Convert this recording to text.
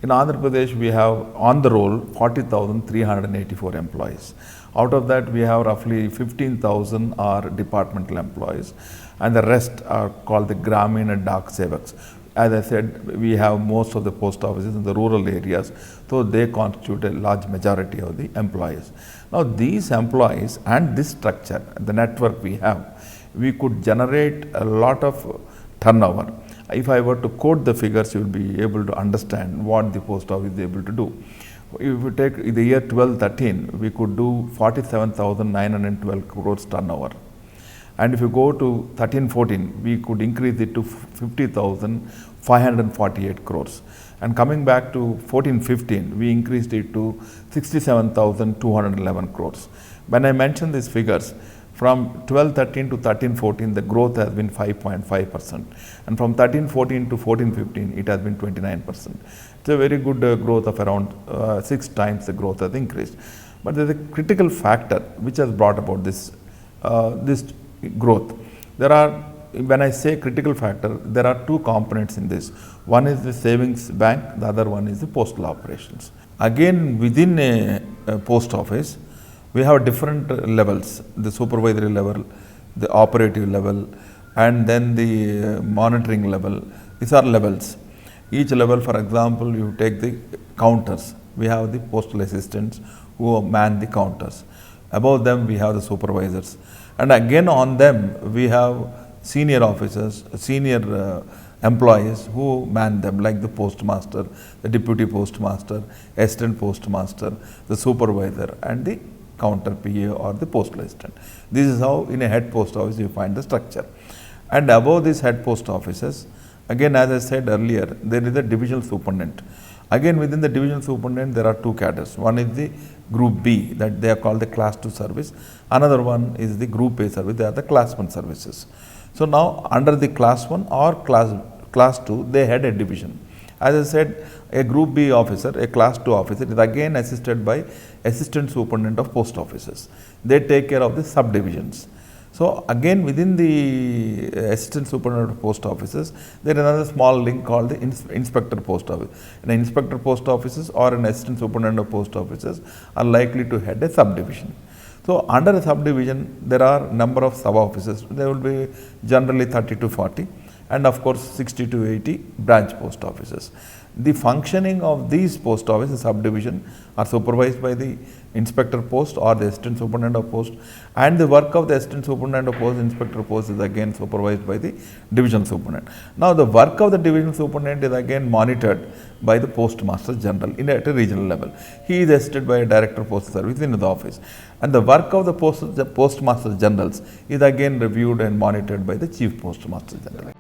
In Andhra Pradesh, we have on the roll 40,384 employees. Out of that, we have roughly 15,000 are departmental employees, and the rest are called the Gramin and Dak Sevaks. As I said, we have most of the post offices in the rural areas, so they constitute a large majority of the employees. Now, these employees and this structure, the network we have, we could generate a lot of turnover. If I were to quote the figures, you will be able to understand what the post office is able to do. If you take the year 12-13, we could do 47,912 crores turnover. And if you go to 13-14, we could increase it to 50,548 crores. And coming back to 14-15, we increased it to 67,211 crores. When I mention these figures, from 12-13 to 13-14, the growth has been 5.5%. And from 13-14 to 14-15, it has been 29%. It's a very good growth of around 6 times the growth has increased. But there's a critical factor which has brought about this growth. There are, when I say critical factor, there are two components in this. One is the savings bank, the other one is the postal operations. Again, within a post office, we have different levels, the supervisory level, the operative level, and then the monitoring level. These are levels. Each level, for example, you take the counters. We have the postal assistants who man the counters. Above them, we have the supervisors. And again on them, we have senior officers, senior employees who man them, like the postmaster, the deputy postmaster, assistant postmaster, the supervisor, and the counter PA or the postal assistant. This is how in a head post office you find the structure. And above these head post offices, again as I said earlier, there is a divisional superintendent. Again within the divisional superintendent there are two cadres. One is the group B, that they are called the class 2 service. Another one is the group A service, they are the class 1 services. So now under the class 1 or class 2, they had a division. As I said, a group B officer, a class 2 officer is again assisted by assistant superintendent of post offices. They take care of the subdivisions. So again within the assistant superintendent of post offices, there is another small link called the inspector post office. An inspector post offices or an assistant superintendent of post offices are likely to head a subdivision. So under a subdivision, there are number of sub offices. There will be generally 30 to 40. And of course 60 to 80 branch post offices. The functioning of these post offices subdivision are supervised by the inspector post or the assistant superintendent of post, and the work of the assistant superintendent of post, inspector post is again supervised by the division superintendent. Now the work of the division superintendent is again monitored by the postmaster general at a regional level. He is assisted by a director of postal service in the office, and the work of the postmaster generals is again reviewed and monitored by the chief postmaster general.